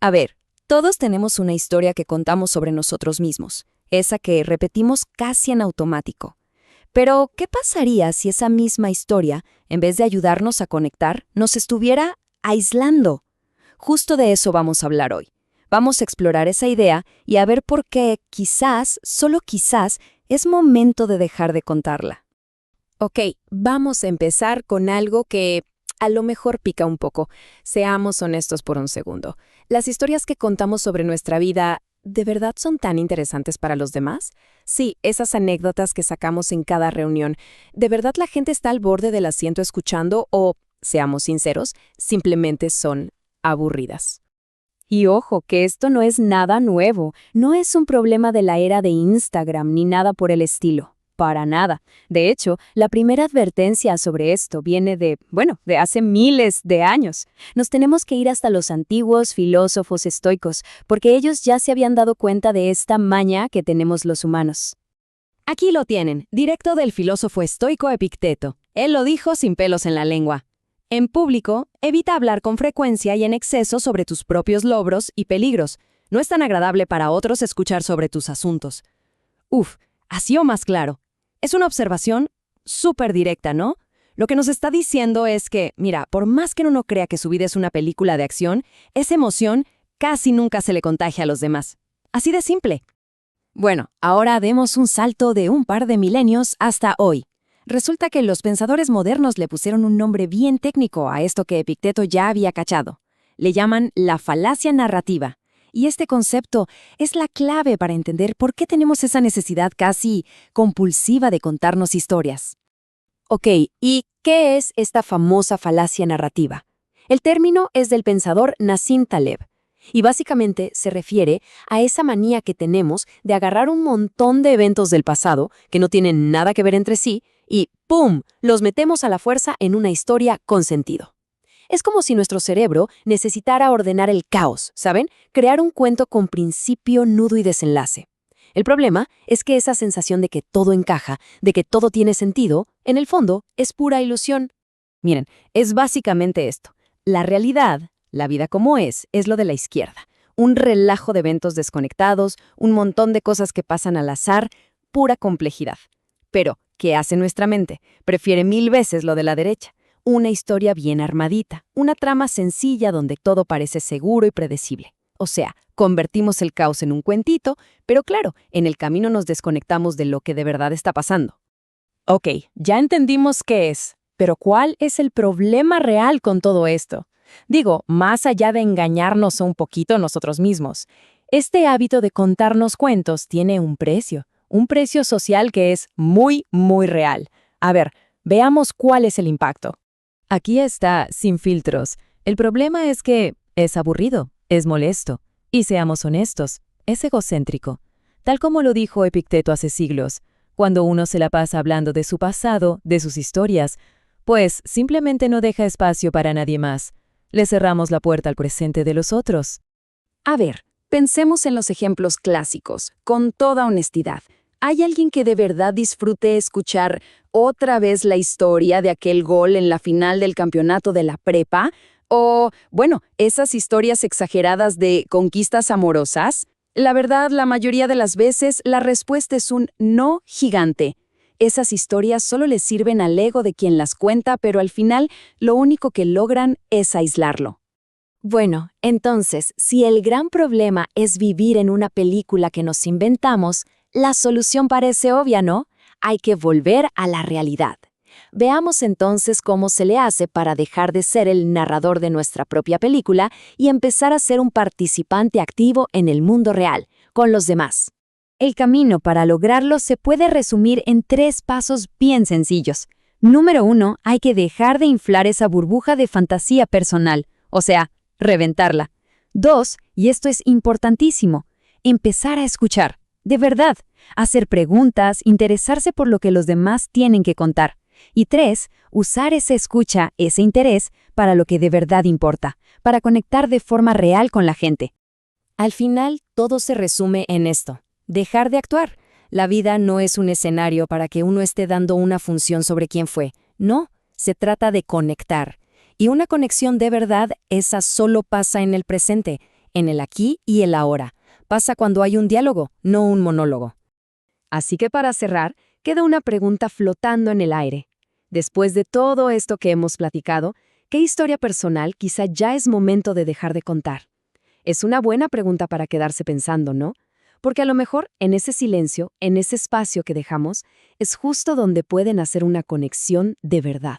A ver, todos tenemos una historia que contamos sobre nosotros mismos, esa que repetimos casi en automático. Pero, ¿qué pasaría si esa misma historia, en vez de ayudarnos a conectar, nos estuviera aislando? Justo de eso vamos a hablar hoy. Vamos a explorar esa idea y a ver por qué quizás, solo quizás, es momento de dejar de contarla. Ok, vamos a empezar con algo que a lo mejor pica un poco. Seamos honestos por un segundo. ¿Las historias que contamos sobre nuestra vida de verdad son tan interesantes para los demás? Sí, esas anécdotas que sacamos en cada reunión. ¿De verdad la gente está al borde del asiento escuchando o, seamos sinceros, simplemente son aburridas? Y ojo, que esto no es nada nuevo, no es un problema de la era de Instagram ni nada por el estilo. Para nada. De hecho, la primera advertencia sobre esto viene de hace miles de años. Nos tenemos que ir hasta los antiguos filósofos estoicos, porque ellos ya se habían dado cuenta de esta maña que tenemos los humanos. Aquí lo tienen, directo del filósofo estoico Epicteto. Él lo dijo sin pelos en la lengua. En público, evita hablar con frecuencia y en exceso sobre tus propios logros y peligros. No es tan agradable para otros escuchar sobre tus asuntos. Uf, así o más claro. Es una observación súper directa, ¿no? Lo que nos está diciendo es que, mira, por más que uno crea que su vida es una película de acción, esa emoción casi nunca se le contagia a los demás. Así de simple. Bueno, ahora demos un salto de un par de milenios hasta hoy. Resulta que los pensadores modernos le pusieron un nombre bien técnico a esto que Epicteto ya había cachado. Le llaman la falacia narrativa. Y este concepto es la clave para entender por qué tenemos esa necesidad casi compulsiva de contarnos historias. Ok, ¿y qué es esta famosa falacia narrativa? El término es del pensador Nassim Taleb, y básicamente se refiere a esa manía que tenemos de agarrar un montón de eventos del pasado que no tienen nada que ver entre sí y ¡pum!, los metemos a la fuerza en una historia con sentido. Es como si nuestro cerebro necesitara ordenar el caos, ¿saben? Crear un cuento con principio, nudo y desenlace. El problema es que esa sensación de que todo encaja, de que todo tiene sentido, en el fondo, es pura ilusión. Miren, es básicamente esto. La realidad, la vida como es lo de la izquierda. Un relajo de eventos desconectados, un montón de cosas que pasan al azar, pura complejidad. Pero, ¿qué hace nuestra mente? Prefiere 1000 veces lo de la derecha. Una historia bien armadita, una trama sencilla donde todo parece seguro y predecible. O sea, convertimos el caos en un cuentito, pero claro, en el camino nos desconectamos de lo que de verdad está pasando. Ok, ya entendimos qué es, pero ¿cuál es el problema real con todo esto? Digo, más allá de engañarnos un poquito nosotros mismos, este hábito de contarnos cuentos tiene un precio social que es muy, muy real. A ver, veamos cuál es el impacto. Aquí está, sin filtros. El problema es que es aburrido, es molesto, y seamos honestos, es egocéntrico. Tal como lo dijo Epicteto hace siglos, cuando uno se la pasa hablando de su pasado, de sus historias, pues simplemente no deja espacio para nadie más. Le cerramos la puerta al presente de los otros. A ver, pensemos en los ejemplos clásicos, con toda honestidad. ¿Hay alguien que de verdad disfrute escuchar otra vez la historia de aquel gol en la final del campeonato de la prepa? O, bueno, esas historias exageradas de conquistas amorosas. La verdad, la mayoría de las veces, la respuesta es un no gigante. Esas historias solo le sirven al ego de quien las cuenta, pero al final, lo único que logran es aislarlo. Bueno, entonces, si el gran problema es vivir en una película que nos inventamos, la solución parece obvia, ¿no? Hay que volver a la realidad. Veamos entonces cómo se le hace para dejar de ser el narrador de nuestra propia película y empezar a ser un participante activo en el mundo real, con los demás. El camino para lograrlo se puede resumir en 3 pasos bien sencillos. Número 1, hay que dejar de inflar esa burbuja de fantasía personal, o sea, reventarla. 2, y esto es importantísimo, empezar a escuchar. De verdad, hacer preguntas, interesarse por lo que los demás tienen que contar. Y 3, usar esa escucha, ese interés, para lo que de verdad importa, para conectar de forma real con la gente. Al final, todo se resume en esto: dejar de actuar. La vida no es un escenario para que uno esté dando una función sobre quién fue. No, se trata de conectar. Y una conexión de verdad, esa solo pasa en el presente, en el aquí y el ahora. Pasa cuando hay un diálogo, no un monólogo. Así que para cerrar, queda una pregunta flotando en el aire. Después de todo esto que hemos platicado, ¿qué historia personal quizá ya es momento de dejar de contar? Es una buena pregunta para quedarse pensando, ¿no? Porque a lo mejor en ese silencio, en ese espacio que dejamos, es justo donde pueden hacer una conexión de verdad.